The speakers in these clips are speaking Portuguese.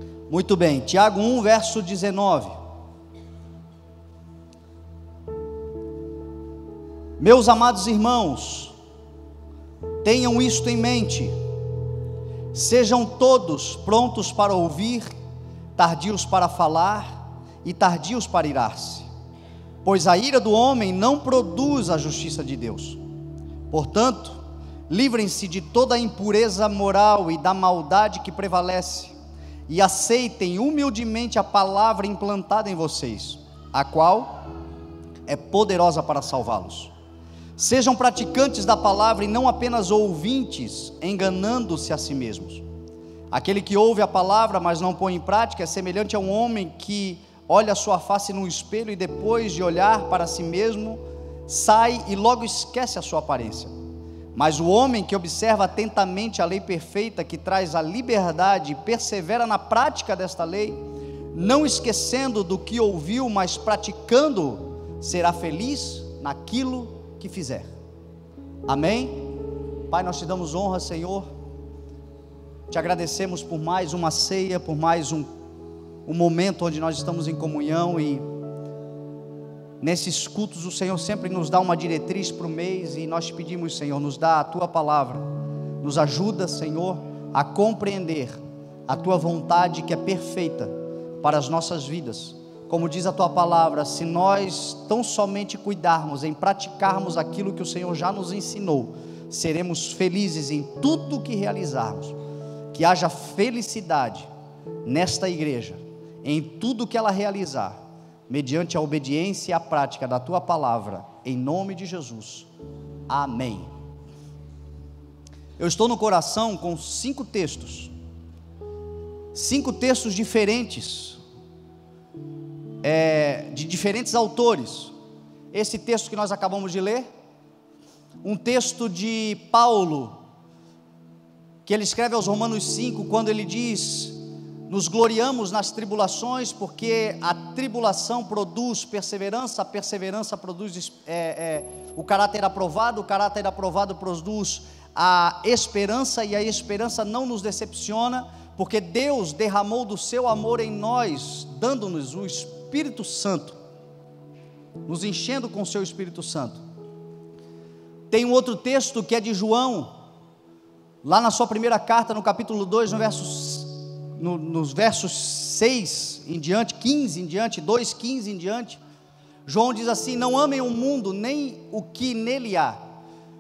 Muito bem, Tiago 1, verso 19. Meus amados irmãos, tenham isto em mente: sejam todos prontos para ouvir, tardios para falar e tardios para irar-se, pois a ira do homem não produz a justiça de Deus. Portanto, livrem-se de toda a impureza moral e da maldade que prevalece, e aceitem humildemente a palavra implantada em vocês, a qual é poderosa para salvá-los. Sejam praticantes da palavra e não apenas ouvintes, enganando-se a si mesmos. Aquele que ouve a palavra, mas não põe em prática, é semelhante a um homem que olha a sua face num espelho e depois de olhar para si mesmo, sai e logo esquece a sua aparência. Mas o homem que observa atentamente a lei perfeita, que traz a liberdade, e persevera na prática desta lei, não esquecendo do que ouviu, mas praticando, será feliz naquilo que fizer. Amém? Pai, nós te damos honra, Senhor, te agradecemos por mais uma ceia, por mais um momento onde nós estamos em comunhão, e nesses cultos o Senhor sempre nos dá uma diretriz para o mês, e nós te pedimos, Senhor, nos dá a tua palavra, nos ajuda, Senhor, a compreender a tua vontade que é perfeita para as nossas vidas. Como diz a tua palavra, se nós tão somente cuidarmos em praticarmos aquilo que o Senhor já nos ensinou, seremos felizes em tudo que realizarmos. Que haja felicidade nesta igreja, em tudo que ela realizar, mediante a obediência e a prática da tua palavra, em nome de Jesus, amém. Eu estou no coração com 5 textos diferentes, de diferentes autores. Esse texto que nós acabamos de ler, um texto de Paulo, que ele escreve aos Romanos 5, quando ele diz: nos gloriamos nas tribulações, porque a tribulação produz perseverança, a perseverança produz o caráter aprovado produz a esperança, e a esperança não nos decepciona, porque Deus derramou do seu amor em nós, dando-nos o Espírito Santo, nos enchendo com o seu Espírito Santo. Tem um outro texto que é de João, lá na sua primeira carta, no capítulo 2, nos versos 6 em diante, 15 em diante, 2:15 em diante, João diz assim: não amem o mundo, nem o que nele há,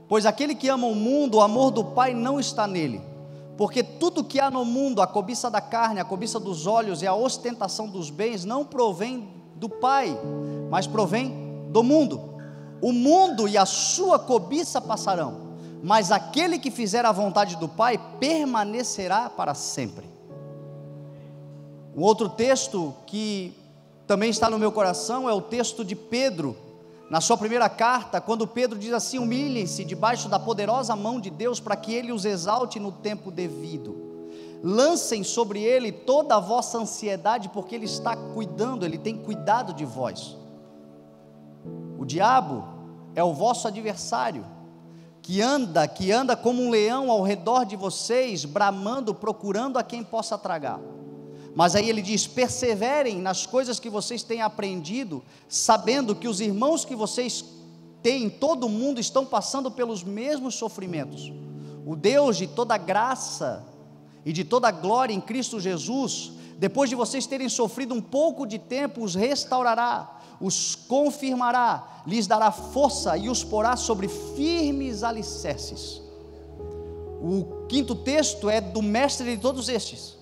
pois aquele que ama o mundo, o amor do Pai não está nele, porque tudo que há no mundo, a cobiça da carne, a cobiça dos olhos e a ostentação dos bens, não provém do Pai, mas provém do mundo. O mundo e a sua cobiça passarão, mas aquele que fizer a vontade do Pai permanecerá para sempre. Um outro texto que também está no meu coração é o texto de Pedro, na sua primeira carta, quando Pedro diz assim: humilhem-se debaixo da poderosa mão de Deus, para que Ele os exalte no tempo devido. Lancem sobre Ele toda a vossa ansiedade, porque Ele está cuidando, Ele tem cuidado de vós. O diabo é o vosso adversário, que anda como um leão ao redor de vocês, bramando, procurando a quem possa tragar. Mas aí ele diz: perseverem nas coisas que vocês têm aprendido, sabendo que os irmãos que vocês têm em todo o mundo estão passando pelos mesmos sofrimentos. O Deus de toda graça e de toda glória em Cristo Jesus, depois de vocês terem sofrido um pouco de tempo, os restaurará, os confirmará, lhes dará força e os porá sobre firmes alicerces. O quinto texto é do mestre de todos estes,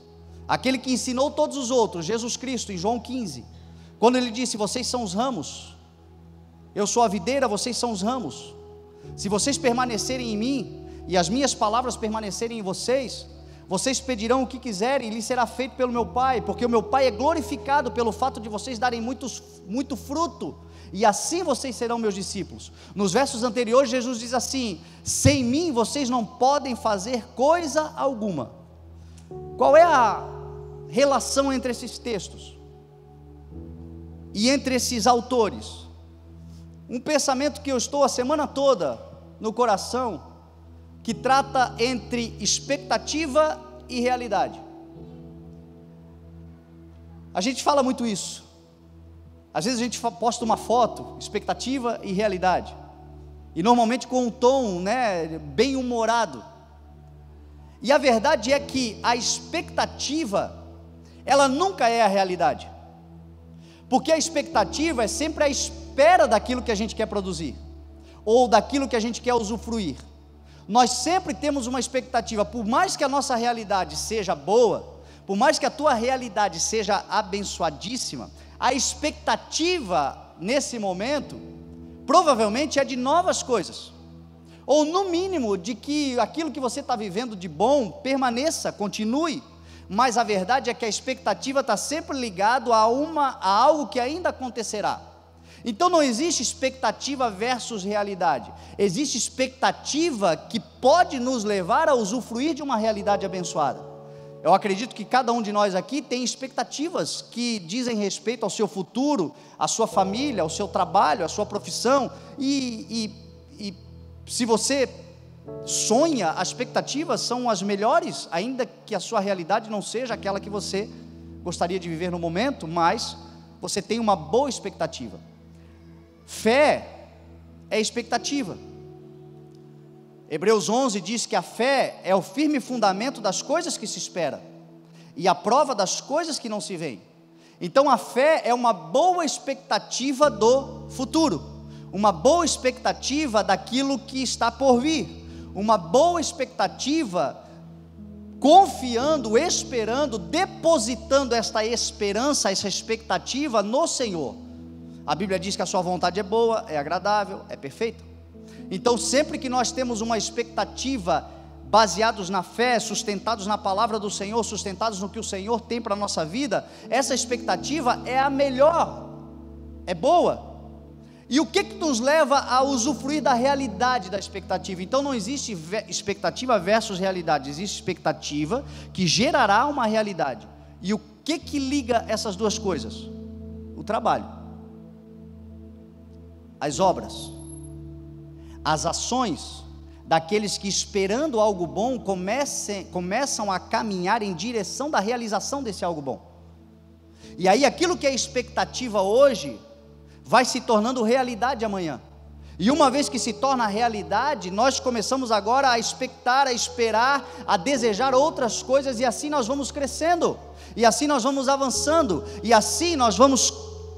aquele que ensinou todos os outros, Jesus Cristo, em João 15, quando ele disse: vocês são os ramos, eu sou a videira, vocês são os ramos. Se vocês permanecerem em mim, e as minhas palavras permanecerem em vocês, vocês pedirão o que quiserem, e lhes será feito pelo meu Pai, porque o meu Pai é glorificado pelo fato de vocês darem muito fruto, e assim vocês serão meus discípulos. Nos versos anteriores, Jesus diz assim: sem mim vocês não podem fazer coisa alguma. Qual é a relação entre esses textos e entre esses autores? Um pensamento que eu estou a semana toda no coração, que trata entre expectativa e realidade. A gente fala muito isso. Às vezes a gente posta uma foto, expectativa e realidade, e normalmente com um tom, né, bem humorado. E a verdade é que a expectativa, ela nunca é a realidade, porque a expectativa é sempre a espera daquilo que a gente quer produzir, ou daquilo que a gente quer usufruir. Nós sempre temos uma expectativa, por mais que a nossa realidade seja boa, por mais que a tua realidade seja abençoadíssima, a expectativa nesse momento, provavelmente é de novas coisas, ou no mínimo de que aquilo que você está vivendo de bom permaneça, continue, mas a verdade é que a expectativa está sempre ligada a algo que ainda acontecerá. Então não existe expectativa versus realidade, existe expectativa que pode nos levar a usufruir de uma realidade abençoada. Eu acredito que cada um de nós aqui tem expectativas que dizem respeito ao seu futuro, à sua família, ao seu trabalho, à sua profissão, e se você sonha, as expectativas são as melhores, ainda que a sua realidade não seja aquela que você gostaria de viver no momento, mas você tem uma boa expectativa. Fé é expectativa. Hebreus 11 diz que a fé é o firme fundamento das coisas que se espera, e a prova das coisas que não se veem. Então a fé é uma boa expectativa do futuro, uma boa expectativa daquilo que está por vir, uma boa expectativa, confiando, esperando, depositando esta esperança, essa expectativa no Senhor. A Bíblia diz que a sua vontade é boa, é agradável, é perfeita. Então sempre que nós temos uma expectativa, baseados na fé, sustentados na palavra do Senhor, sustentados no que o Senhor tem para a nossa vida, essa expectativa é a melhor, é boa. E o que nos leva a usufruir da realidade da expectativa? Então não existe expectativa versus realidade, existe expectativa que gerará uma realidade. E o que liga essas duas coisas? O trabalho, as obras, as ações daqueles que, esperando algo bom, começam a caminhar em direção da realização desse algo bom. E aí aquilo que é expectativa hoje vai se tornando realidade amanhã, e uma vez que se torna realidade, nós começamos agora a expectar, a esperar, a desejar outras coisas, e assim nós vamos crescendo, e assim nós vamos avançando, e assim nós vamos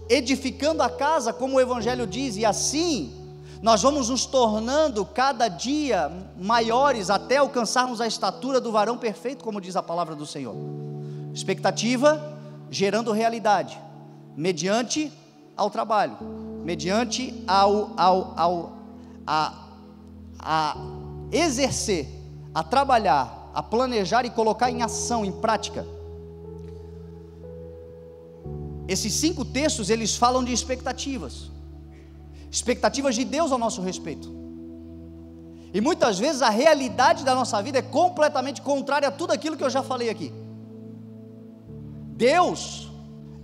edificando a casa, como o Evangelho diz, e assim nós vamos nos tornando cada dia maiores, até alcançarmos a estatura do varão perfeito, como diz a palavra do Senhor. Expectativa gerando realidade, mediante ao trabalho, mediante a exercer, a trabalhar, a planejar e colocar em ação, em prática. Esses 5 textos, eles falam de expectativas de Deus ao nosso respeito, e muitas vezes a realidade da nossa vida é completamente contrária a tudo aquilo que eu já falei aqui. Deus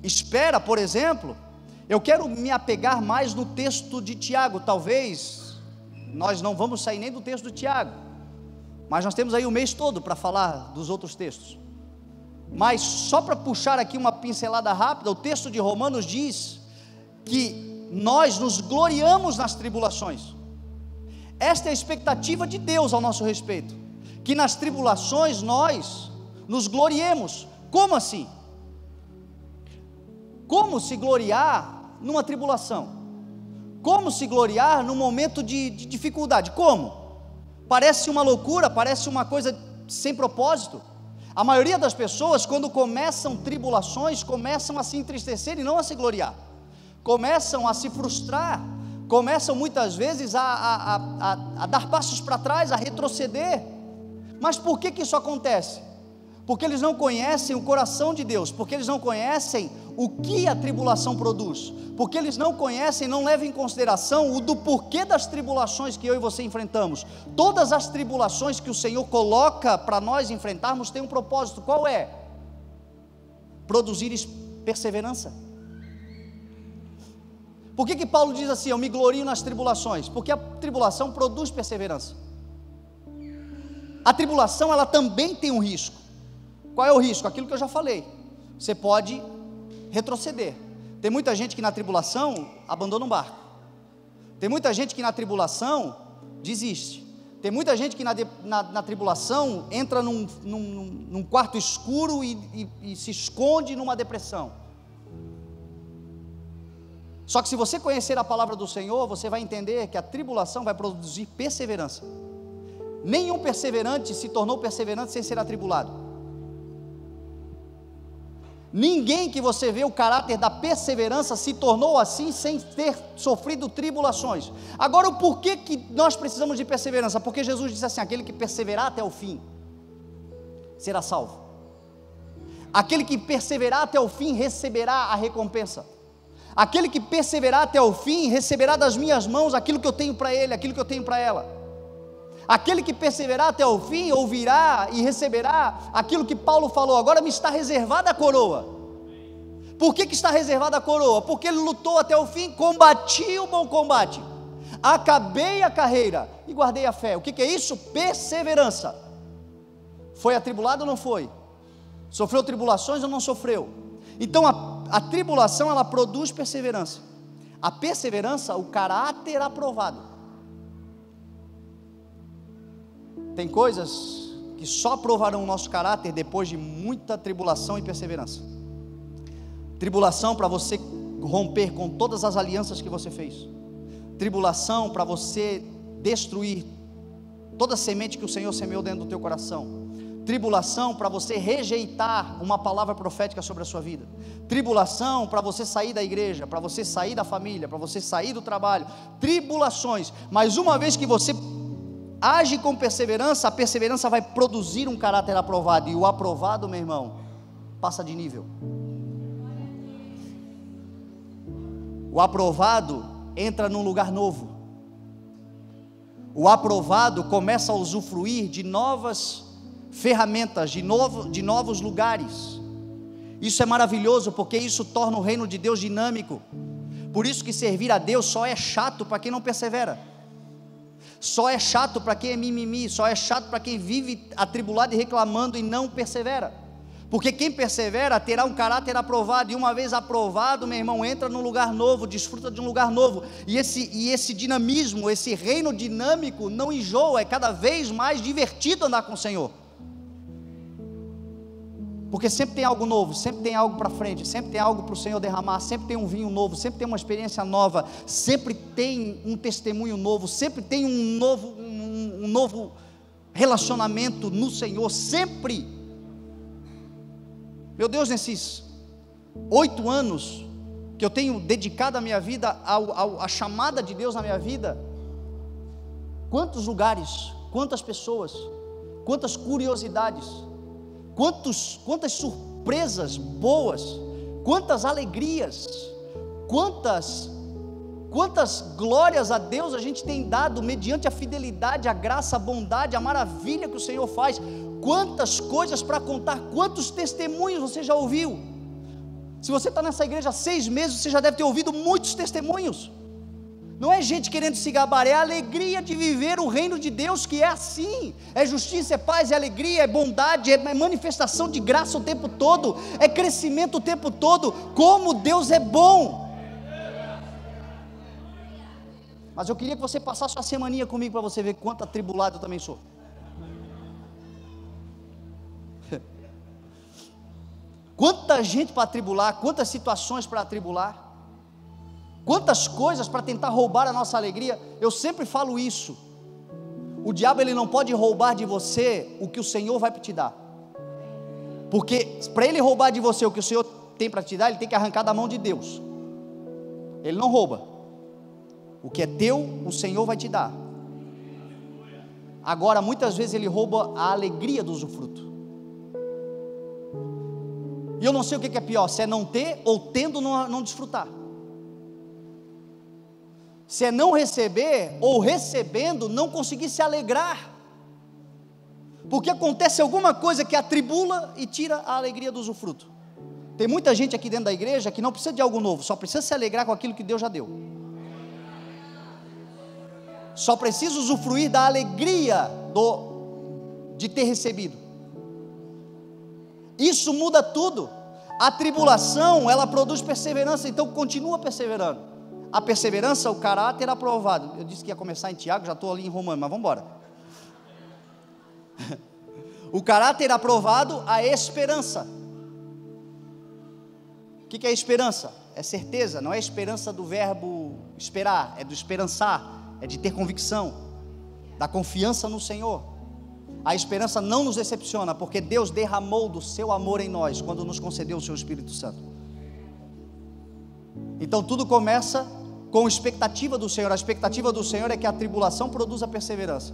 espera, por exemplo, eu quero me apegar mais no texto de Tiago. Talvez nós não vamos sair nem do texto de Tiago, mas nós temos aí o mês todo para falar dos outros textos. Mas só para puxar aqui uma pincelada rápida, o texto de Romanos diz que nós nos gloriamos nas tribulações. Esta é a expectativa de Deus ao nosso respeito, que nas tribulações nós nos gloriemos. Como assim? Como se gloriar numa tribulação? Como se gloriar num momento de dificuldade? Como? Parece uma loucura, parece uma coisa sem propósito. A maioria das pessoas, quando começam tribulações, começam a se entristecer e não a se gloriar, começam a se frustrar, começam muitas vezes a dar passos para trás, a retroceder. Mas por que isso acontece? Porque eles não conhecem o coração de Deus, porque eles não conhecem o que a tribulação produz, porque eles não conhecem, não levam em consideração o do porquê das tribulações que eu e você enfrentamos. Todas as tribulações que o Senhor coloca para nós enfrentarmos têm um propósito. Qual é? Produzir perseverança. Por que Paulo diz assim, eu me glorio nas tribulações? Porque a tribulação produz perseverança. A tribulação, ela também tem um risco. Qual é o risco? Aquilo que eu já falei. Você pode retroceder. Tem muita gente que na tribulação abandona um barco. Tem muita gente que na tribulação desiste. Tem muita gente que na tribulação entra num quarto escuro e se esconde numa depressão. Só que se você conhecer a palavra do Senhor, você vai entender que a tribulação vai produzir perseverança. Nenhum perseverante se tornou perseverante sem ser atribulado. Ninguém que você vê o caráter da perseverança se tornou assim sem ter sofrido tribulações. Agora, o porquê que nós precisamos de perseverança? Porque Jesus disse assim: aquele que perseverar até o fim será salvo. Aquele que perseverar até o fim receberá a recompensa. Aquele que perseverar até o fim receberá das minhas mãos aquilo que eu tenho para ele, aquilo que eu tenho para ela. Aquele que perseverar até o fim ouvirá e receberá aquilo que Paulo falou: agora me está reservada a coroa. Por que está reservada a coroa? Porque ele lutou até o fim, combati o bom combate, acabei a carreira e guardei a fé. O que é isso? Perseverança. Foi atribulado ou não foi? Sofreu tribulações ou não sofreu? Então a tribulação, ela produz perseverança. A perseverança, o caráter aprovado. Tem coisas que só provarão o nosso caráter depois de muita tribulação e perseverança. Tribulação para você romper com todas as alianças que você fez. Tribulação para você destruir toda a semente que o Senhor semeou dentro do teu coração. Tribulação para você rejeitar uma palavra profética sobre a sua vida. Tribulação para você sair da igreja, para você sair da família, para você sair do trabalho. Tribulações, mas uma vez que você age com perseverança, a perseverança vai produzir um caráter aprovado. E o aprovado, meu irmão, passa de nível. O aprovado entra num lugar novo. O aprovado começa a usufruir de novas ferramentas, de novos lugares. Isso é maravilhoso, porque isso torna o reino de Deus dinâmico. Por isso que servir a Deus só é chato para quem não persevera. Só é chato para quem é mimimi, só é chato para quem vive atribulado e reclamando e não persevera. Porque quem persevera terá um caráter aprovado, e uma vez aprovado, meu irmão, entra num lugar novo, desfruta de um lugar novo, e esse dinamismo, esse reino dinâmico não enjoa, é cada vez mais divertido andar com o Senhor. Porque sempre tem algo novo, sempre tem algo para frente, sempre tem algo para o Senhor derramar, sempre tem um vinho novo, sempre tem uma experiência nova, sempre tem um testemunho novo, sempre tem um novo relacionamento no Senhor, sempre. Meu Deus, nesses 8 anos que eu tenho dedicado a minha vida à chamada de Deus na minha vida, quantos lugares, quantas pessoas, quantas curiosidades, quantas surpresas boas, quantas alegrias, quantas glórias a Deus a gente tem dado mediante a fidelidade, a graça, a bondade, a maravilha que o Senhor faz. Quantas coisas para contar, quantos testemunhos você já ouviu? Se você está nessa igreja há 6 meses, você já deve ter ouvido muitos testemunhos. Não é gente querendo se gabar, é a alegria de viver o reino de Deus, que é assim, é justiça, é paz, é alegria, é bondade, é manifestação de graça o tempo todo, é crescimento o tempo todo. Como Deus é bom. Mas eu queria que você passasse uma semaninha comigo, para você ver quanto atribulado eu também sou. Quanta gente para atribular, quantas situações para atribular, quantas coisas para tentar roubar a nossa alegria. Eu sempre falo isso: o diabo, ele não pode roubar de você o que o Senhor vai te dar, porque para ele roubar de você o que o Senhor tem para te dar, ele tem que arrancar da mão de Deus. Ele não rouba, o que é teu, o Senhor vai te dar. Agora, muitas vezes ele rouba a alegria do usufruto. E eu não sei o que é pior, se é não ter ou tendo não desfrutar. Se é não receber ou recebendo não conseguir se alegrar. Porque acontece alguma coisa que atribula e tira a alegria do usufruto. Tem muita gente aqui dentro da igreja que não precisa de algo novo, só precisa se alegrar com aquilo que Deus já deu. Só precisa usufruir da alegria de ter recebido. Isso muda tudo. A tribulação, ela produz perseverança, então continua perseverando. A perseverança, o caráter aprovado. Eu disse que ia começar em Tiago, já estou ali em Romanos, mas vamos embora. O caráter aprovado, a esperança. O que é esperança? É certeza, não é esperança do verbo esperar, é do esperançar, é de ter convicção, da confiança no Senhor. A esperança não nos decepciona, porque Deus derramou do seu amor em nós, quando nos concedeu o seu Espírito Santo. Então tudo começa com expectativa do Senhor. A expectativa do Senhor é que a tribulação produza perseverança.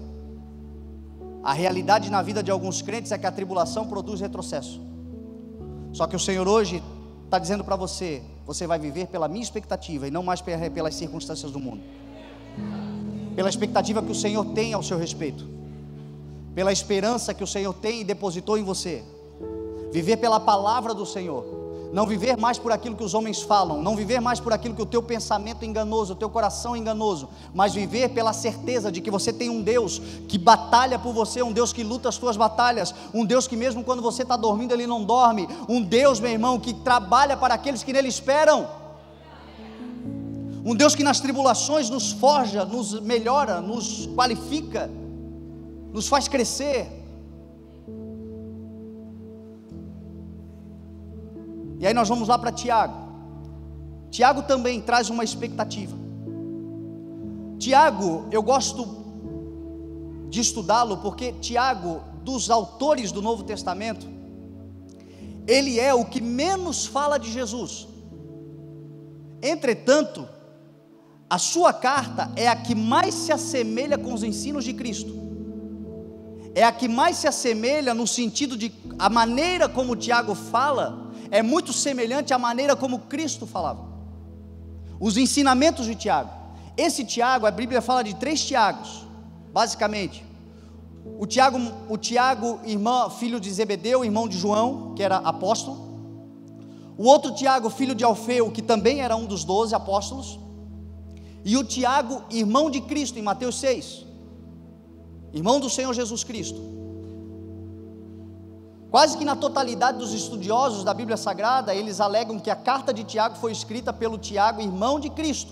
A realidade na vida de alguns crentes é que a tribulação produz retrocesso. Só que o Senhor hoje está dizendo para você: você vai viver pela minha expectativa e não mais pelas circunstâncias do mundo. Pela expectativa que o Senhor tem ao seu respeito, pela esperança que o Senhor tem e depositou em você. Viver pela palavra do Senhor, não viver mais por aquilo que os homens falam, não viver mais por aquilo que o teu pensamento é enganoso, o teu coração é enganoso, mas viver pela certeza de que você tem um Deus que batalha por você, um Deus que luta as tuas batalhas, um Deus que mesmo quando você está dormindo Ele não dorme, um Deus, meu irmão, que trabalha para aqueles que nele esperam, um Deus que nas tribulações nos forja, nos melhora, nos qualifica, nos faz crescer. E aí nós vamos lá para Tiago. Tiago também traz uma expectativa. Tiago, eu gosto de estudá-lo, porque Tiago, dos autores do Novo Testamento, ele é o que menos fala de Jesus. Entretanto, a sua carta é a que mais se assemelha com os ensinos de Cristo. É a que mais se assemelha no sentido de a maneira como Tiago fala é muito semelhante à maneira como Cristo falava. Os ensinamentos de Tiago. Esse Tiago, a Bíblia fala de 3 Tiagos, basicamente. O Tiago, irmão, filho de Zebedeu, irmão de João, que era apóstolo. O outro Tiago, filho de Alfeu, que também era um dos 12 apóstolos. E o Tiago, irmão de Cristo, em Mateus 6. Irmão do Senhor Jesus Cristo. Quase que na totalidade dos estudiosos da Bíblia Sagrada, eles alegam que a carta de Tiago foi escrita pelo Tiago, irmão de Cristo.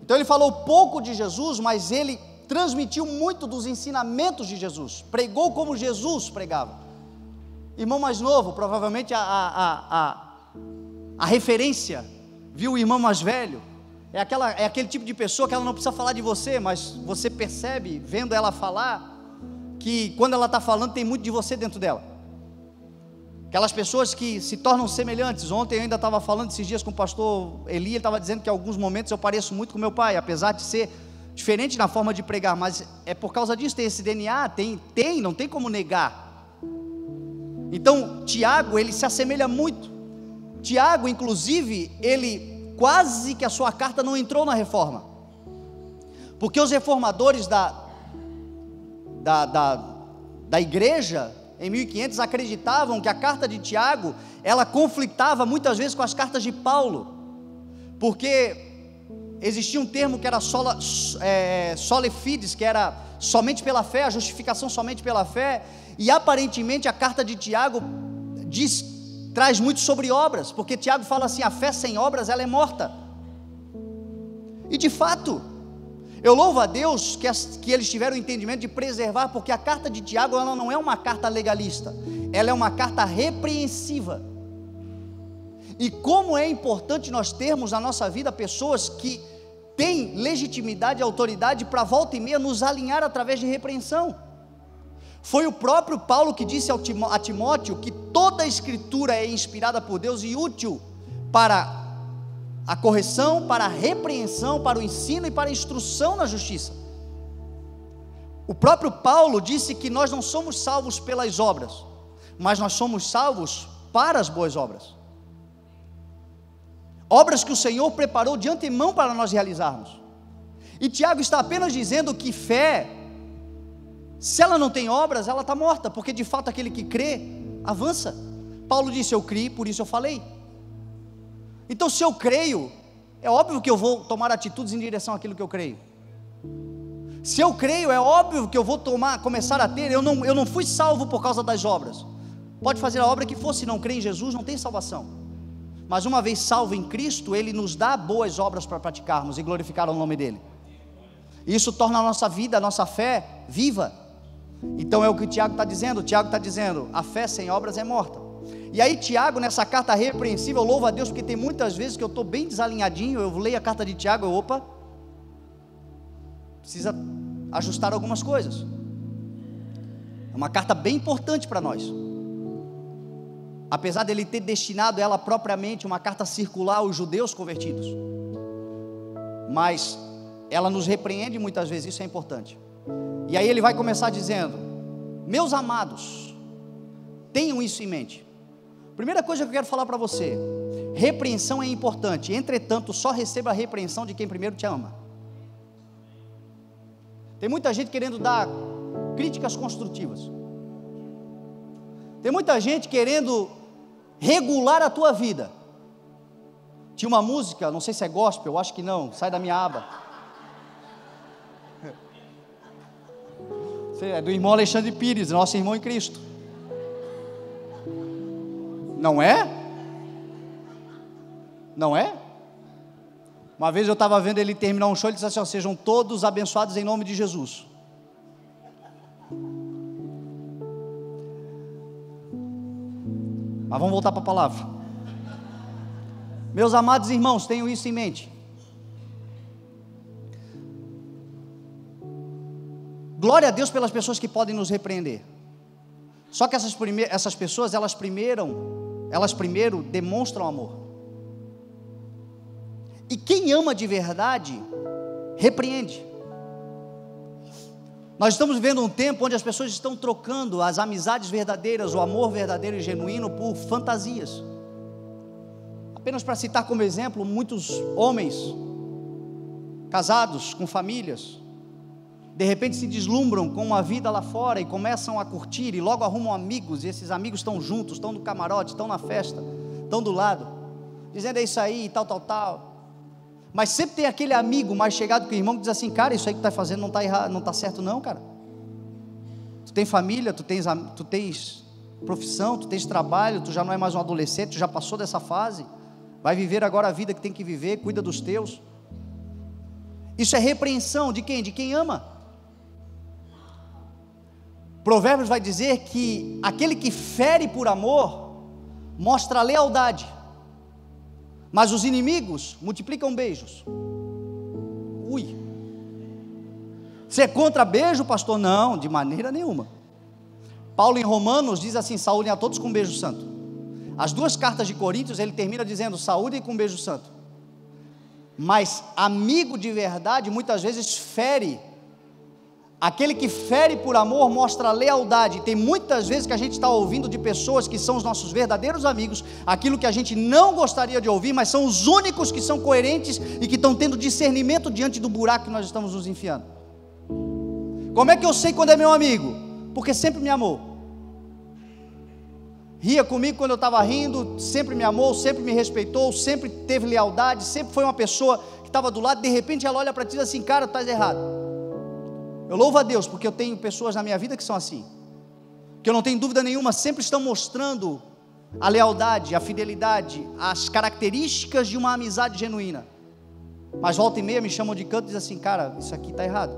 Então ele falou pouco de Jesus, mas ele transmitiu muito dos ensinamentos de Jesus, pregou como Jesus pregava. Irmão mais novo, provavelmente a referência, viu o irmão mais velho, é aquele tipo de pessoa que ela não precisa falar de você, mas você percebe, vendo ela falar, que quando ela está falando tem muito de você dentro dela. Aquelas pessoas que se tornam semelhantes. Ontem eu ainda estava falando esses dias com o pastor Eli, ele estava dizendo que em alguns momentos eu pareço muito com meu pai, apesar de ser diferente na forma de pregar, mas é por causa disso, tem esse DNA, não tem como negar. Então Tiago, ele se assemelha muito. Tiago, inclusive, ele quase que a sua carta não entrou na reforma, porque os reformadores da igreja em 1500 acreditavam que a carta de Tiago, ela conflitava muitas vezes com as cartas de Paulo, porque existia um termo que era sola fides, que era somente pela fé, a justificação somente pela fé, e aparentemente a carta de Tiago traz muito sobre obras, porque Tiago fala assim: a fé sem obras ela é morta. E de fato, eu louvo a Deus que eles tiveram o entendimento de preservar, porque a carta de Tiago ela não é uma carta legalista, ela é uma carta repreensiva. E como é importante nós termos na nossa vida pessoas que têm legitimidade e autoridade para volta e meia nos alinhar através de repreensão. Foi o próprio Paulo que disse a Timóteo que toda a escritura é inspirada por Deus e útil para a correção, para a repreensão, para o ensino e para a instrução na justiça. O próprio Paulo disse que nós não somos salvos pelas obras, mas nós somos salvos para as boas obras. Obras que o Senhor preparou de antemão para nós realizarmos. E Tiago está apenas dizendo que fé, se ela não tem obras, ela está morta, porque de fato aquele que crê, avança. Paulo disse: eu criei, por isso eu falei. Então, se eu creio, é óbvio que eu vou tomar atitudes em direção àquilo que eu creio. Se eu creio, é óbvio que eu vou começar a ter. Eu não fui salvo por causa das obras. pode fazer a obra que for, se não crê em Jesus, não tem salvação. Mas uma vez salvo em Cristo, Ele nos dá boas obras para praticarmos e glorificar o nome dEle. Isso torna a nossa vida, a nossa fé viva. Então é o que o Tiago está dizendo. O Tiago está dizendo, a fé sem obras é morta. E aí Tiago, nessa carta repreensível, eu louvo a Deus, porque tem muitas vezes que eu estou bem desalinhadinho, eu leio a carta de Tiago, opa, precisa ajustar algumas coisas. É uma carta bem importante para nós. Apesar dele ter destinado ela propriamente uma carta circular aos judeus convertidos, mas ela nos repreende muitas vezes, isso é importante. E aí ele vai começar dizendo, meus amados, tenham isso em mente. Primeira coisa que eu quero falar para você, repreensão é importante, entretanto só receba a repreensão de quem primeiro te ama. Tem muita gente querendo dar críticas construtivas, tem muita gente querendo regular a tua vida. Tinha uma música, não sei se é gospel, eu acho que não, sai da minha aba, é do irmão Alexandre Pires, nosso irmão em Cristo. Não é? Não é? Uma vez eu estava vendo ele terminar um show, ele disse assim, ó, sejam todos abençoados em nome de Jesus. Mas vamos voltar para a palavra. Meus amados irmãos, tenham isso em mente. Glória a Deus pelas pessoas que podem nos repreender. Só que essas pessoas, elas primeiro demonstram amor. E quem ama de verdade, repreende. Nós estamos vivendo um tempo onde as pessoas estão trocando as amizades verdadeiras, o amor verdadeiro e genuíno por fantasias. Apenas para citar como exemplo, muitos homens casados, com famílias, de repente se deslumbram com uma vida lá fora e começam a curtir e logo arrumam amigos, e esses amigos estão juntos, estão no camarote, estão na festa, estão do lado, dizendo é isso aí, tal. Mas sempre tem aquele amigo mais chegado que o irmão que diz assim, cara, isso aí que tu está fazendo não está errado, não está certo não, cara. Tu tem família, tu tens profissão, tu tens trabalho, tu já não é mais um adolescente, tu já passou dessa fase, vai viver agora a vida que tem que viver, cuida dos teus. Isso é repreensão de quem? De quem ama. Provérbios vai dizer que aquele que fere por amor mostra lealdade, mas os inimigos multiplicam beijos. Ui, você é contra beijo, pastor? Não, de maneira nenhuma. Paulo em Romanos diz assim, saúdem a todos com um beijo santo. As duas cartas de Coríntios ele termina dizendo, saúdem com um beijo santo. Mas amigo de verdade muitas vezes fere. Aquele que fere por amor mostra lealdade. Tem muitas vezes que a gente está ouvindo de pessoas que são os nossos verdadeiros amigos, aquilo que a gente não gostaria de ouvir, mas são os únicos que são coerentes e que estão tendo discernimento diante do buraco que nós estamos nos enfiando. Como é que eu sei quando é meu amigo? Porque sempre me amou, ria comigo quando eu estava rindo, sempre me amou, sempre me respeitou, sempre teve lealdade, sempre foi uma pessoa que estava do lado. De repente ela olha para ti e diz assim, cara, tu estás errado. Eu louvo a Deus, porque eu tenho pessoas na minha vida que são assim, que eu não tenho dúvida nenhuma, sempre estão mostrando a lealdade, a fidelidade, as características de uma amizade genuína, mas volta e meia me chamam de canto e dizem assim, cara, isso aqui está errado.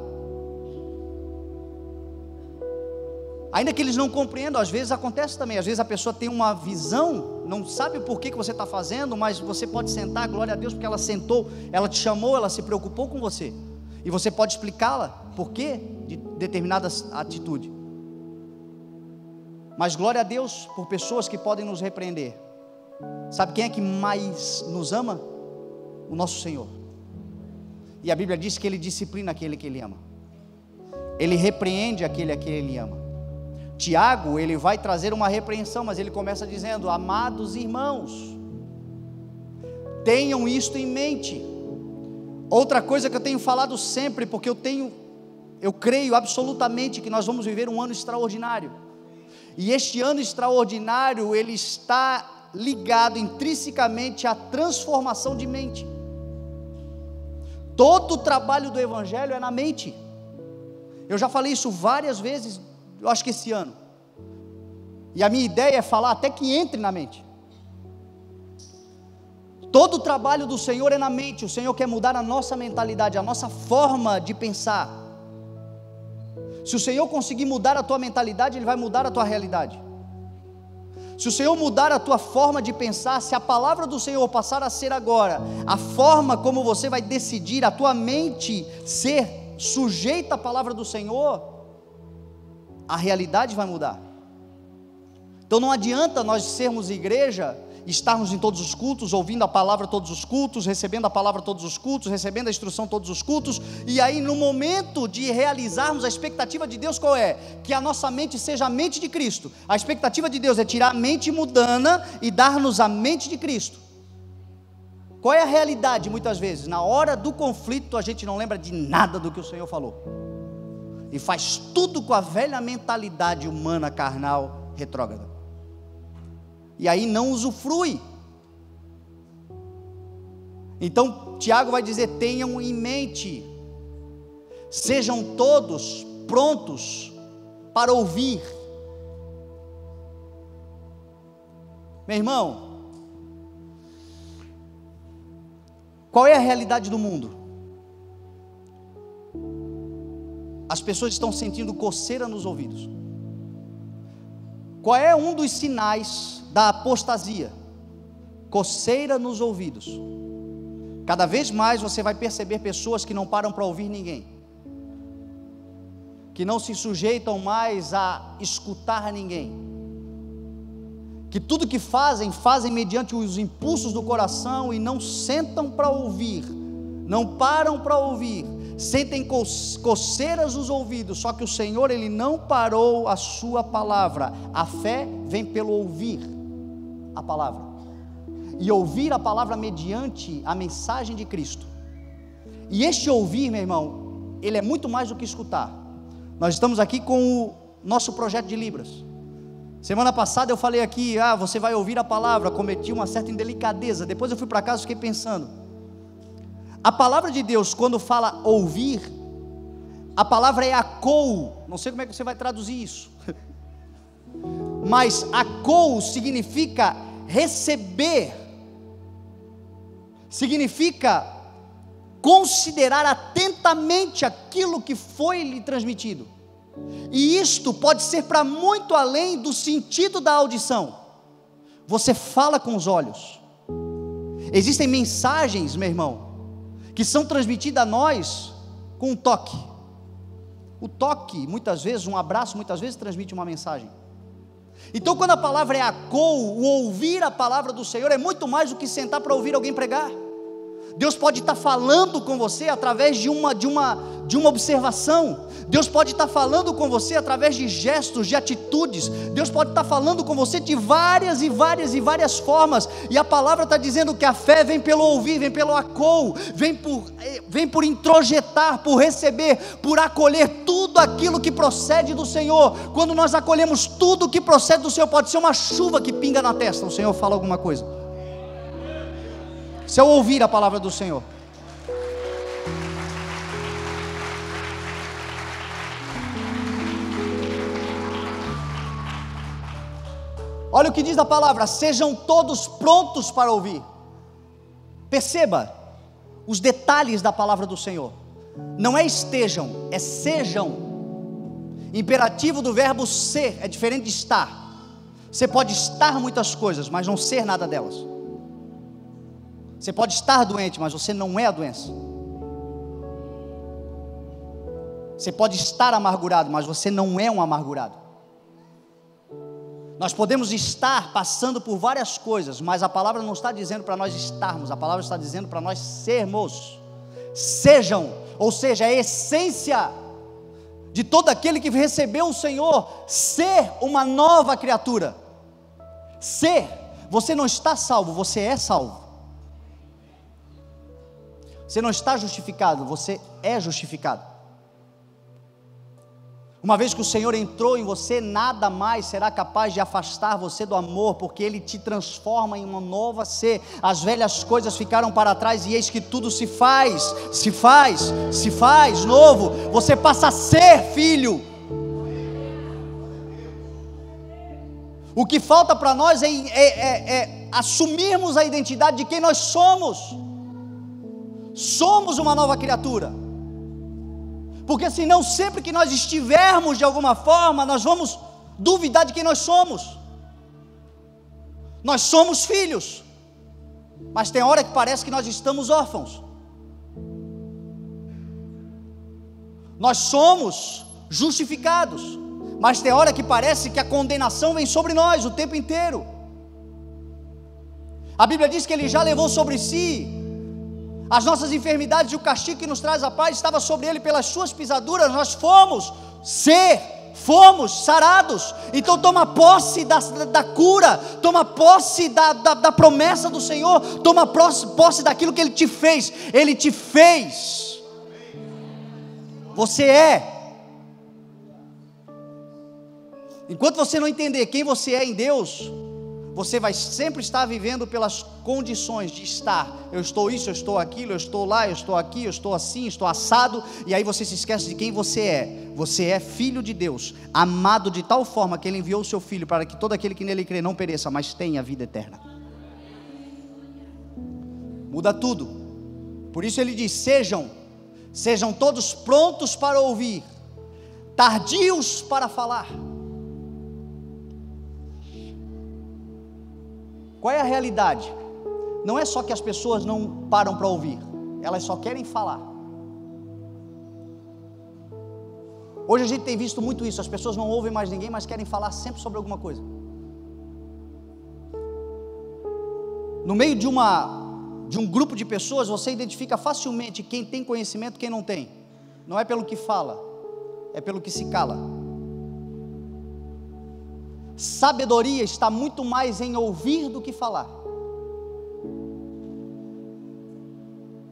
Ainda que eles não compreendam, às vezes acontece também, às vezes a pessoa tem uma visão, não sabe o porquê que você está fazendo, mas você pode sentar, glória a Deus, porque ela sentou, ela te chamou, ela se preocupou com você, e você pode explicá-la por quê de determinada atitude. Mas glória a Deus por pessoas que podem nos repreender. Sabe quem é que mais nos ama? O nosso Senhor. E a Bíblia diz que Ele disciplina aquele que Ele ama, Ele repreende aquele a quem Ele ama. Tiago, ele vai trazer uma repreensão, mas ele começa dizendo, amados irmãos, tenham isto em mente. Outra coisa que eu tenho falado sempre, porque eu creio absolutamente que nós vamos viver um ano extraordinário, e este ano extraordinário, ele está ligado intrinsecamente à transformação de mente. Todo o trabalho do Evangelho é na mente. Eu já falei isso várias vezes, eu acho que esse ano. E a minha ideia é falar até que entre na mente. Todo o trabalho do Senhor é na mente. O Senhor quer mudar a nossa mentalidade, a nossa forma de pensar. Se o Senhor conseguir mudar a tua mentalidade, Ele vai mudar a tua realidade. Se o Senhor mudar a tua forma de pensar, se a palavra do Senhor passar a ser agora a forma como você vai decidir, a tua mente ser sujeita à palavra do Senhor, a realidade vai mudar. Então não adianta nós sermos igreja, estarmos em todos os cultos, ouvindo a palavra todos os cultos, recebendo a palavra todos os cultos, recebendo a instrução todos os cultos, e aí no momento de realizarmos a expectativa de Deus qual é? Que a nossa mente seja a mente de Cristo. A expectativa de Deus é tirar a mente mundana e dar-nos a mente de Cristo. Qual é a realidade muitas vezes? Na hora do conflito a gente não lembra de nada do que o Senhor falou, e faz tudo com a velha mentalidade humana, carnal, retrógrada. E aí não usufrui. Então Tiago vai dizer: tenham em mente, sejam todos prontos para ouvir. Meu irmão, qual é a realidade do mundo? As pessoas estão sentindo coceira nos ouvidos. Qual é um dos sinais da apostasia? Coceira nos ouvidos. Cada vez mais você vai perceber pessoas que não param para ouvir ninguém, que não se sujeitam mais a escutar ninguém, que tudo que fazem mediante os impulsos do coração e não sentam para ouvir, não param para ouvir, sentem coceiras nos ouvidos. Só que o Senhor, Ele não parou a sua palavra. A fé vem pelo ouvir a palavra, e ouvir a palavra mediante a mensagem de Cristo. E este ouvir, meu irmão, ele é muito mais do que escutar. Nós estamos aqui com o nosso projeto de Libras. Semana passada eu falei aqui: você vai ouvir a palavra. Cometi uma certa indelicadeza. Depois eu fui para casa e fiquei pensando. A palavra de Deus, quando fala ouvir, a palavra é akou. Não sei como é que você vai traduzir isso, mas akou significa receber, significa considerar atentamente aquilo que foi lhe transmitido. E isto pode ser para muito além do sentido da audição. Você fala com os olhos. Existem mensagens, meu irmão, que são transmitidas a nós com um toque. O toque, muitas vezes, um abraço, muitas vezes transmite uma mensagem. Então quando a palavra é akou, o ouvir a palavra do Senhor é muito mais do que sentar para ouvir alguém pregar. Deus pode estar falando com você através de uma observação. Deus pode estar falando com você através de gestos, de atitudes. Deus pode estar falando com você de várias formas. E a palavra está dizendo que a fé vem pelo ouvir, vem pelo akou, vem por introjetar, por receber, por acolher tudo aquilo que procede do Senhor. Quando nós acolhemos tudo que procede do Senhor, pode ser uma chuva que pinga na testa, o Senhor fala alguma coisa. Se eu ouvir a palavra do Senhor. Olha o que diz a palavra: sejam todos prontos para ouvir. Perceba os detalhes da palavra do Senhor. Não é estejam, é sejam. Imperativo do verbo ser é diferente de estar. Você pode estar muitas coisas, mas não ser nada delas. Você pode estar doente, mas você não é a doença. Você pode estar amargurado, mas você não é um amargurado. Nós podemos estar passando por várias coisas, mas a palavra não está dizendo para nós estarmos, a palavra está dizendo para nós sermos. Sejam, ou seja, a essência de todo aquele que recebeu o Senhor, ser uma nova criatura. Ser, você não está salvo, você é salvo. Você não está justificado, você é justificado. Uma vez que o Senhor entrou em você, nada mais será capaz de afastar você do amor, porque Ele te transforma em uma nova ser. As velhas coisas ficaram para trás e eis que tudo se faz novo. Você passa a ser filho. O que falta para nós é assumirmos a identidade de quem nós somos. Somos uma nova criatura. Porque senão, sempre que nós estivermos de alguma forma, nós vamos duvidar de quem nós somos. Nós somos filhos, mas tem hora que parece que nós estamos órfãos. Nós somos justificados, mas tem hora que parece que a condenação vem sobre nós o tempo inteiro. A Bíblia diz que Ele já levou sobre si as nossas enfermidades, e o castigo que nos traz a paz estava sobre Ele, pelas suas pisaduras nós fomos sarados. Então toma posse da cura, toma posse da promessa do Senhor, toma posse daquilo que Ele te fez. Ele te fez, você é. Enquanto você não entender quem você é em Deus, você vai sempre estar vivendo pelas condições de estar. Eu estou isso, eu estou aquilo, eu estou lá, eu estou aqui, eu estou assim, estou assado. E aí você se esquece de quem você é. Você é filho de Deus, amado de tal forma que Ele enviou o seu Filho para que todo aquele que nele crê não pereça, mas tenha vida eterna. Muda tudo. Por isso Ele diz: sejam todos prontos para ouvir, tardios para falar. Qual é a realidade? Não é só que as pessoas não param para ouvir, elas só querem falar. Hoje a gente tem visto muito isso, as pessoas não ouvem mais ninguém, mas querem falar sempre sobre alguma coisa. No meio de um grupo de pessoas, você identifica facilmente quem tem conhecimento e quem não tem. Não é pelo que fala, é pelo que se cala. Sabedoria está muito mais em ouvir do que falar.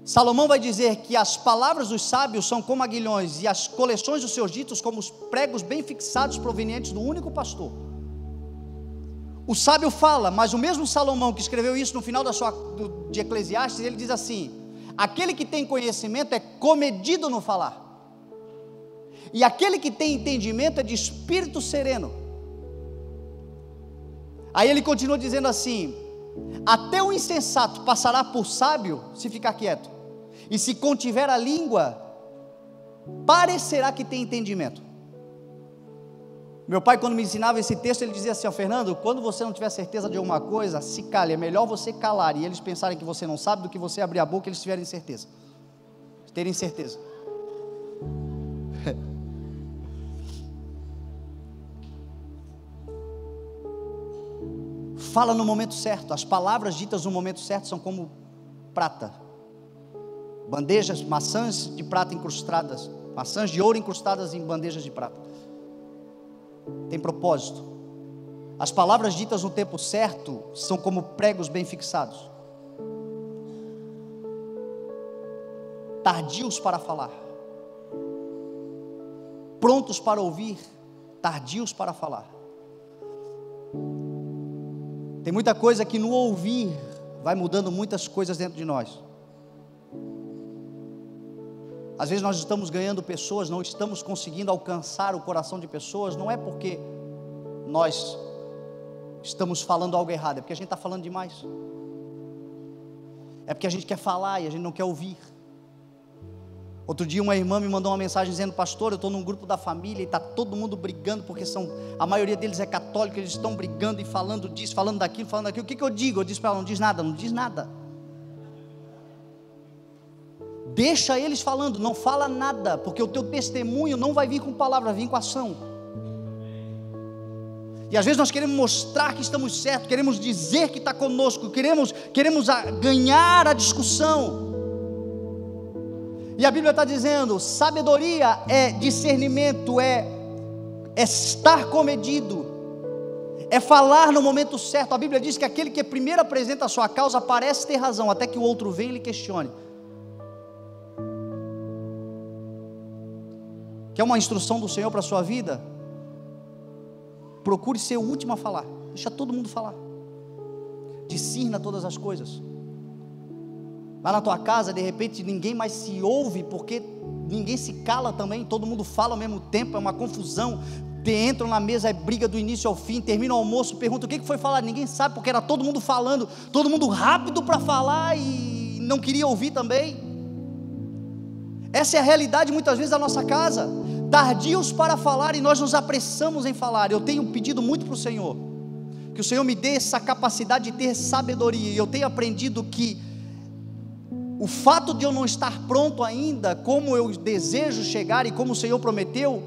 Salomão vai dizer que as palavras dos sábios são como aguilhões, e as coleções dos seus ditos como os pregos bem fixados provenientes do único pastor. O sábio fala, mas o mesmo Salomão que escreveu isso no final de Eclesiastes, ele diz assim: aquele que tem conhecimento é comedido no falar, e aquele que tem entendimento é de espírito sereno. Aí ele continua dizendo assim: até o insensato passará por sábio se ficar quieto, e se contiver a língua, parecerá que tem entendimento. Meu pai, quando me ensinava esse texto, ele dizia assim: ó, Fernando, quando você não tiver certeza de alguma coisa, se cale, é melhor você calar, e eles pensarem que você não sabe, do que você abrir a boca e eles terem certeza. Fala no momento certo. As palavras ditas no momento certo são como prata, bandejas, maçãs de prata incrustadas, maçãs de ouro incrustadas em bandejas de prata. Tem propósito. As palavras ditas no tempo certo são como pregos bem fixados, tardios para falar, prontos para ouvir, tardios para falar. Tem muita coisa que no ouvir vai mudando muitas coisas dentro de nós. Às vezes nós estamos ganhando pessoas, não estamos conseguindo alcançar o coração de pessoas, não é porque nós estamos falando algo errado, é porque a gente está falando demais. É porque a gente quer falar e a gente não quer ouvir. Outro dia uma irmã me mandou uma mensagem dizendo: pastor, eu estou num grupo da família e está todo mundo brigando, porque a maioria deles é católico, eles estão brigando e falando disso, falando daquilo, falando daquilo. O que eu digo? Eu disse para ela: não diz nada. Deixa eles falando, não fala nada, porque o teu testemunho não vai vir com palavra, vai vir com ação. E às vezes nós queremos mostrar que estamos certos, queremos dizer que está conosco, queremos ganhar a discussão. E a Bíblia está dizendo: sabedoria é discernimento, é estar comedido, é falar no momento certo. A Bíblia diz que aquele que primeiro apresenta a sua causa parece ter razão, até que o outro venha e lhe questione. Quer uma instrução do Senhor para a sua vida? Procure ser o último a falar, deixa todo mundo falar, discirna todas as coisas. Lá na tua casa, de repente, ninguém mais se ouve, porque ninguém se cala também, todo mundo fala ao mesmo tempo, é uma confusão, entram na mesa, é briga do início ao fim, termina o almoço, pergunta o que foi falar, ninguém sabe, porque era todo mundo falando, todo mundo rápido para falar e não queria ouvir também. Essa é a realidade muitas vezes da nossa casa, tardios para falar e nós nos apressamos em falar. Eu tenho pedido muito para o Senhor, que o Senhor me dê essa capacidade de ter sabedoria, e eu tenho aprendido que o fato de eu não estar pronto ainda, como eu desejo chegar e como o Senhor prometeu,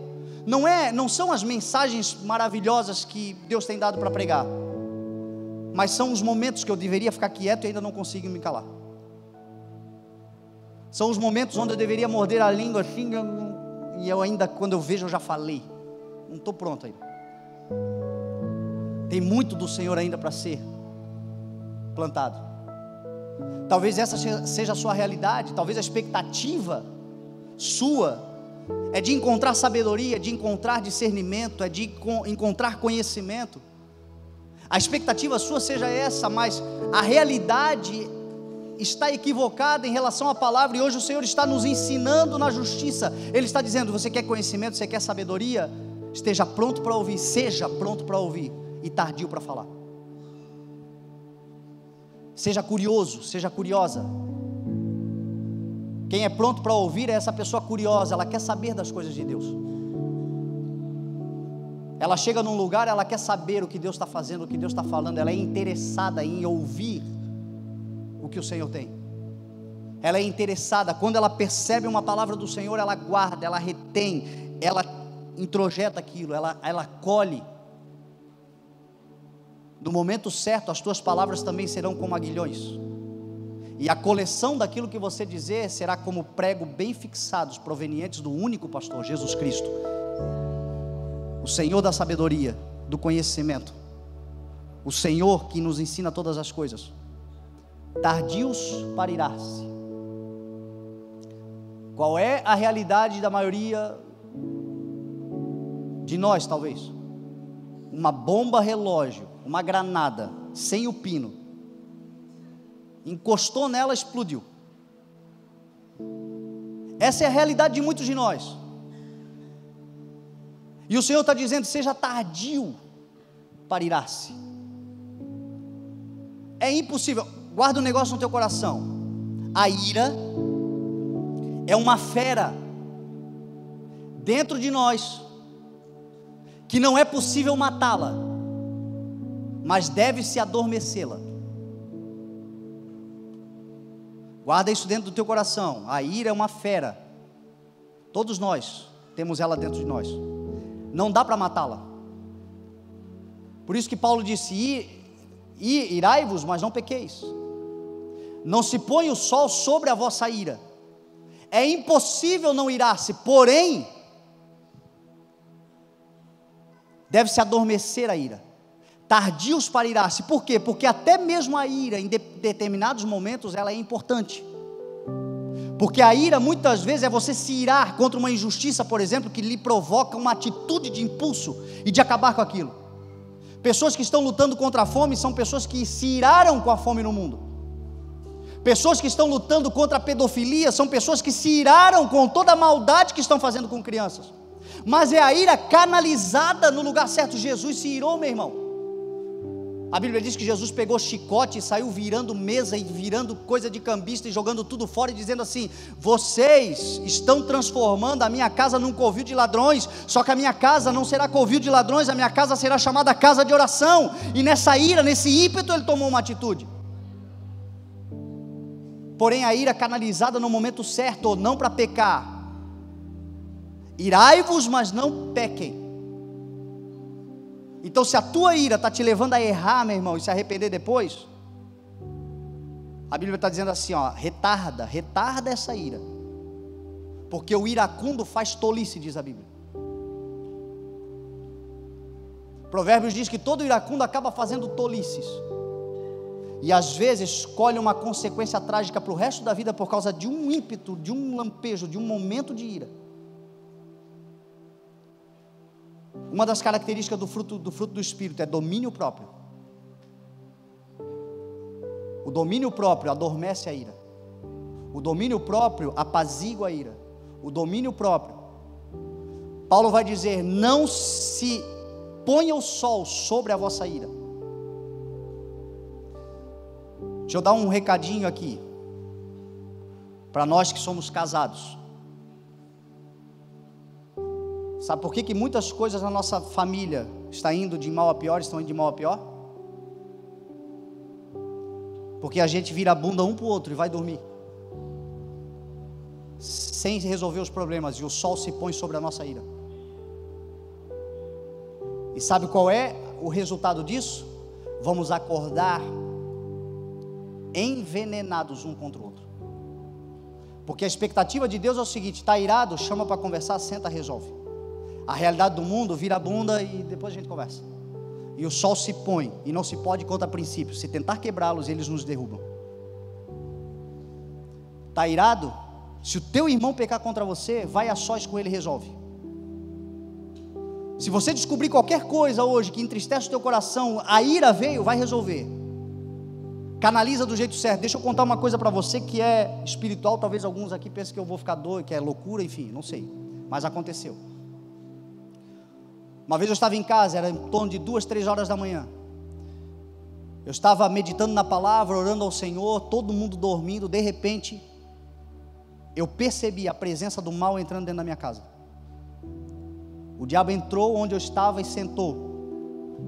não são as mensagens maravilhosas que Deus tem dado para pregar, mas são os momentos que eu deveria ficar quieto e ainda não consigo me calar. São os momentos onde eu deveria morder a língua assim, e eu ainda, quando eu vejo, eu já falei, não estou pronto ainda. Tem muito do Senhor ainda para ser plantado. Talvez essa seja a sua realidade, talvez a expectativa sua é de encontrar sabedoria, de encontrar discernimento, é de encontrar conhecimento. A expectativa sua seja essa, mas a realidade está equivocada em relação à palavra, e hoje o Senhor está nos ensinando na justiça. Ele está dizendo: você quer conhecimento, você quer sabedoria? Esteja pronto para ouvir, seja pronto para ouvir e tardio para falar. Seja curioso, seja curiosa. Quem é pronto para ouvir é essa pessoa curiosa, ela quer saber das coisas de Deus. Ela chega num lugar, ela quer saber o que Deus está fazendo, o que Deus está falando, ela é interessada em ouvir o que o Senhor tem. Ela é interessada, quando ela percebe uma palavra do Senhor, ela guarda, ela retém, ela introjeta aquilo, ela colhe. No momento certo, as tuas palavras também serão como aguilhões, e a coleção daquilo que você dizer será como prego bem fixados, provenientes do único pastor, Jesus Cristo, o Senhor da sabedoria, do conhecimento, o Senhor que nos ensina todas as coisas. Tardios para irar-se. Qual é a realidade da maioria de nós, talvez? Uma bomba relógio, uma granada, sem o pino, encostou nela, explodiu. Essa é a realidade de muitos de nós, e o Senhor está dizendo: seja tardio para irar-se. É impossível. Guarda um negócio no teu coração: a ira é uma fera dentro de nós, que não é possível matá-la, mas deve-se adormecê-la. Guarda isso dentro do teu coração. A ira é uma fera, todos nós temos ela dentro de nós, não dá para matá-la. Por isso que Paulo disse: irai-vos, mas não pequeis. Não se põe o sol sobre a vossa ira. É impossível não irar-se, porém deve-se adormecer a ira. Tardios para irar-se. Por quê? Porque até mesmo a ira, em determinados momentos, ela é importante. Porque a ira muitas vezes é você se irar contra uma injustiça, por exemplo, que lhe provoca uma atitude de impulso e de acabar com aquilo. Pessoas que estão lutando contra a fome são pessoas que se iraram com a fome no mundo. Pessoas que estão lutando contra a pedofilia são pessoas que se iraram com toda a maldade que estão fazendo com crianças. Mas é a ira canalizada no lugar certo. Jesus se irou, meu irmão. A Bíblia diz que Jesus pegou chicote e saiu virando mesa e virando coisa de cambista e jogando tudo fora e dizendo assim: vocês estão transformando a minha casa num covil de ladrões. Só que a minha casa não será covil de ladrões, a minha casa será chamada casa de oração. E nessa ira, nesse ímpeto, ele tomou uma atitude. Porém a ira canalizada no momento certo, ou não para pecar. Irai-vos, mas não pequem. Então, se a tua ira está te levando a errar, meu irmão, e se arrepender depois, a Bíblia está dizendo assim, ó: retarda essa ira, porque o iracundo faz tolice, diz a Bíblia. Provérbios diz que todo iracundo acaba fazendo tolices, e às vezes colhe uma consequência trágica para o resto da vida por causa de um ímpeto, de um lampejo, de um momento de ira. Uma das características do fruto do Espírito é domínio próprio. O domínio próprio adormece a ira. O domínio próprio apazigua a ira. O domínio próprio Paulo vai dizer: não se ponha o sol sobre a vossa ira. Deixa eu dar um recadinho aqui, para nós que somos casados. Sabe por que muitas coisas na nossa família estão indo de mal a pior, estão indo de mal a pior? Porque a gente vira a bunda um para o outro e vai dormir, sem resolver os problemas, e o sol se põe sobre a nossa ira. E sabe qual é o resultado disso? Vamos acordar envenenados um contra o outro. Porque a expectativa de Deus é o seguinte: está irado, chama para conversar, senta, resolve. A realidade do mundo vira a bunda e depois a gente conversa. E o sol se põe, e não se pode contra princípios. Se tentar quebrá-los, eles nos derrubam. Está irado? Se o teu irmão pecar contra você, vai a sós com ele e resolve. Se você descobrir qualquer coisa hoje que entristece o teu coração, a ira veio, vai resolver. Canaliza do jeito certo. Deixa eu contar uma coisa para você que é espiritual. Talvez alguns aqui pensem que eu vou ficar doido, que é loucura, enfim, não sei. Mas aconteceu. Uma vez eu estava em casa, era em torno de 2, 3 horas da manhã. Eu estava meditando na palavra, orando ao Senhor, todo mundo dormindo. De repente, eu percebi a presença do mal entrando dentro da minha casa. O diabo entrou onde eu estava e sentou.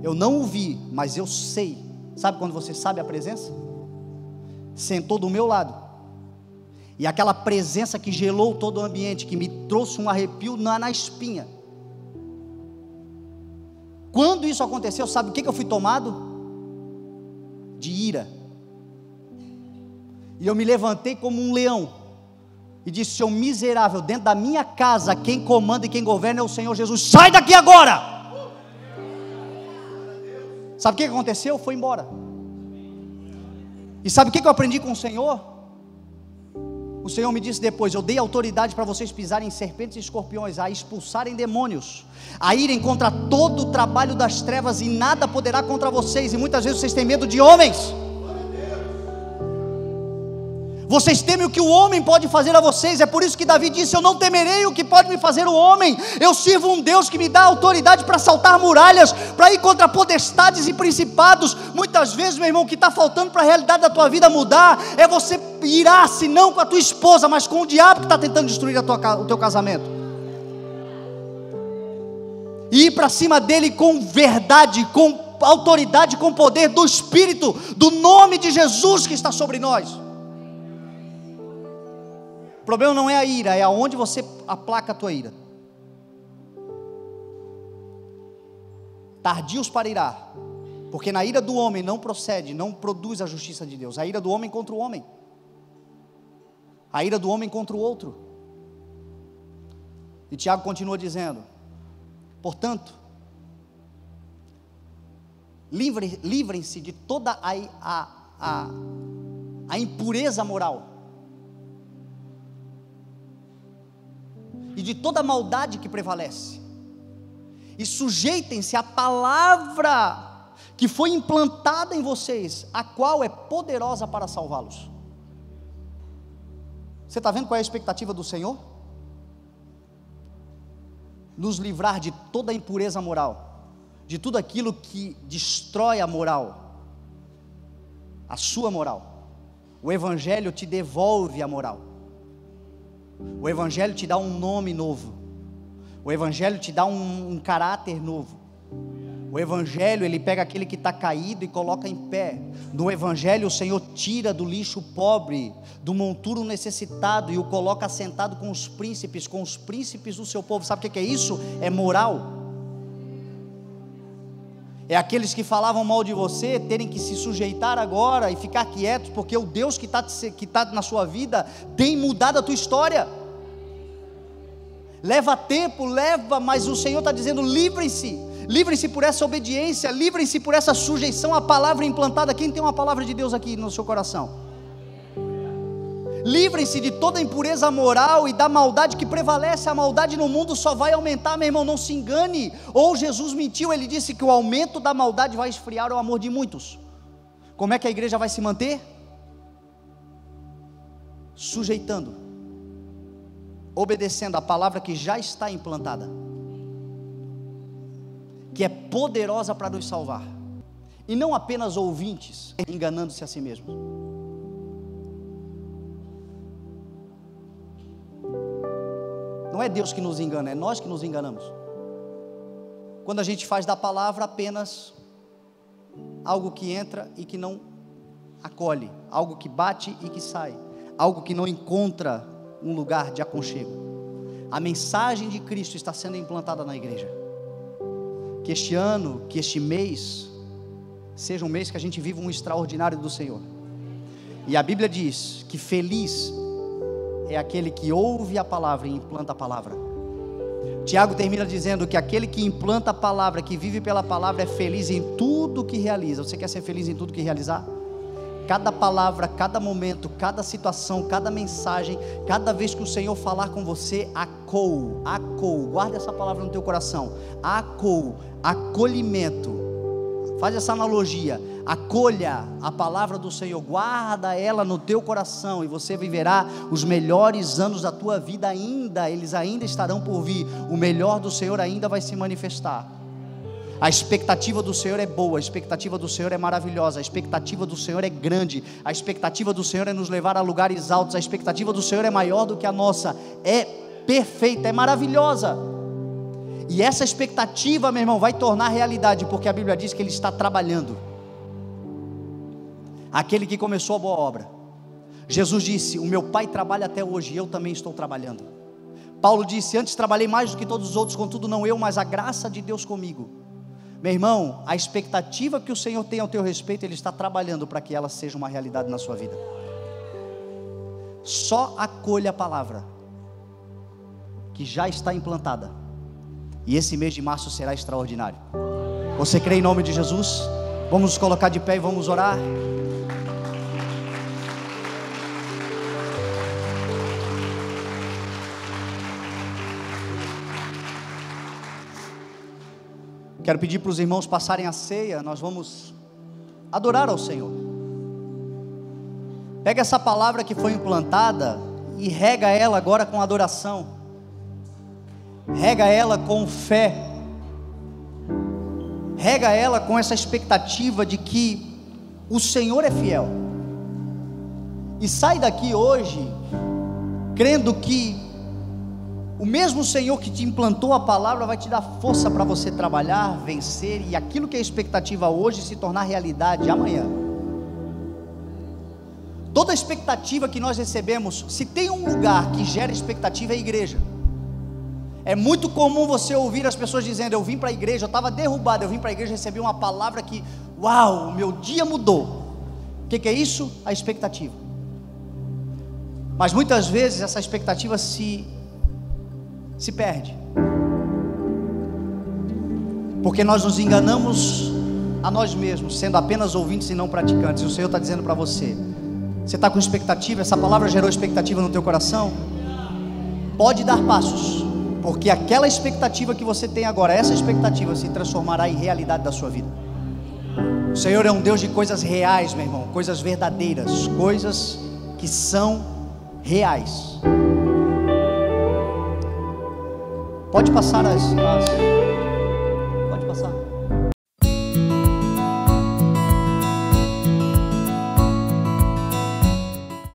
Eu não o vi, mas eu sei. Sabe quando você sabe a presença? Sentou do meu lado. E aquela presença que gelou todo o ambiente, que me trouxe um arrepio na espinha. Quando isso aconteceu, sabe o que eu fui tomado? De ira. E eu me levantei como um leão e disse: seu miserável, dentro da minha casa quem comanda e quem governa é o Senhor Jesus. Sai daqui agora! Sabe o que aconteceu? Foi embora. E sabe o que eu aprendi com o Senhor? O Senhor me disse depois: eu dei autoridade para vocês pisarem em serpentes e escorpiões, a expulsarem demônios, a irem contra todo o trabalho das trevas, e nada poderá contra vocês. E muitas vezes vocês têm medo de homens. Vocês temem o que o homem pode fazer a vocês. É por isso que Davi disse: eu não temerei o que pode me fazer o homem. Eu sirvo um Deus que me dá autoridade para saltar muralhas, para ir contra potestades e principados. Muitas vezes, meu irmão, o que está faltando para a realidade da tua vida mudar é você irar-se não com a tua esposa, mas com o diabo que está tentando destruir o teu casamento, e ir para cima dele com verdade, com autoridade, com poder do Espírito, do nome de Jesus que está sobre nós. O problema não é a ira, é aonde você aplaca a tua ira. Tardios para irar, porque na ira do homem não procede, não produz a justiça de Deus. A ira do homem contra o homem, a ira do homem contra o outro. E Tiago continua dizendo: portanto, livrem-se de toda a impureza moral e de toda a maldade que prevalece, e sujeitem-se à palavra que foi implantada em vocês, a qual é poderosa para salvá-los. Você está vendo qual é a expectativa do Senhor? Nos livrar de toda a impureza moral, de tudo aquilo que destrói a moral, a sua moral. O Evangelho te devolve a moral. O Evangelho te dá um nome novo. O Evangelho te dá um caráter novo. O Evangelho, ele pega aquele que está caído e coloca em pé. No Evangelho, o Senhor tira do lixo o pobre, do monturo necessitado, e o coloca sentado com os príncipes do seu povo. Sabe o que é isso? É moral. É aqueles que falavam mal de você terem que se sujeitar agora e ficar quietos, porque o Deus que está na sua vida tem mudado a tua história. Leva tempo, mas o Senhor está dizendo: livrem-se por essa obediência, livrem-se por essa sujeição à palavra implantada. Quem tem uma palavra de Deus aqui no seu coração? Livrem-se de toda a impureza moral e da maldade que prevalece. A maldade no mundo só vai aumentar, meu irmão, não se engane. Ou Jesus mentiu, ele disse que o aumento da maldade vai esfriar o amor de muitos. Como é que a igreja vai se manter? Sujeitando, obedecendo a palavra que já está implantada. que é poderosa para nos salvar, e não apenas ouvintes, enganando-se a si mesmos. Não é Deus que nos engana, é nós que nos enganamos. Quando a gente faz da palavra apenas algo que entra e que não acolhe, algo que bate e que sai, algo que não encontra um lugar de aconchego. A mensagem de Cristo está sendo implantada na igreja. Que este ano, que este mês, seja um mês que a gente viva um extraordinário do Senhor. E a Bíblia diz que feliz é aquele que ouve a palavra e implanta a palavra. Tiago termina dizendo que aquele que implanta a palavra, que vive pela palavra, é feliz em tudo que realiza. Você quer ser feliz em tudo que realizar? Cada palavra, cada momento, cada situação, cada mensagem, cada vez que o Senhor falar com você, acou, guarda essa palavra no teu coração, acolhimento. Faz essa analogia, acolha a palavra do Senhor, guarda ela no teu coração, e você viverá os melhores anos da tua vida ainda, eles ainda estarão por vir, o melhor do Senhor ainda vai se manifestar. A expectativa do Senhor é boa, a expectativa do Senhor é maravilhosa, a expectativa do Senhor é grande, a expectativa do Senhor é nos levar a lugares altos, a expectativa do Senhor é maior do que a nossa, é perfeita, é maravilhosa. E essa expectativa, meu irmão, vai tornar realidade, porque a Bíblia diz que Ele está trabalhando. Aquele que começou a boa obra. Jesus disse: o meu Pai trabalha até hoje, e eu também estou trabalhando. Paulo disse: antes trabalhei mais do que todos os outros, contudo não eu, mas a graça de Deus comigo. Meu irmão, a expectativa que o Senhor tem ao teu respeito, Ele está trabalhando para que ela seja uma realidade na sua vida. Só acolha a palavra que já está implantada, e esse mês de março será extraordinário. Você crê em nome de Jesus? Vamos nos colocar de pé e vamos orar. Quero pedir para os irmãos passarem a ceia. Nós vamos adorar ao Senhor. Pega essa palavra que foi implantada e rega ela agora com adoração. Rega ela com fé. Rega ela com essa expectativa de que o Senhor é fiel. E sai daqui hoje crendo que o mesmo Senhor que te implantou a palavra vai te dar força para você trabalhar, vencer, e aquilo que é expectativa hoje se tornar realidade amanhã. Toda expectativa que nós recebemos, se tem um lugar que gera expectativa, é a igreja. É muito comum você ouvir as pessoas dizendo: eu vim para a igreja, eu estava derrubado, eu vim para a igreja e recebi uma palavra que, uau, o meu dia mudou. O que é isso? A expectativa. Mas muitas vezes essa expectativa se perde, porque nós nos enganamos a nós mesmos, sendo apenas ouvintes e não praticantes. E o Senhor está dizendo para você: você está com expectativa? Essa palavra gerou expectativa no teu coração? Pode dar passos, porque aquela expectativa que você tem agora, essa expectativa se transformará em realidade da sua vida. O Senhor é um Deus de coisas reais, meu irmão, coisas verdadeiras, coisas que são reais. Pode passar as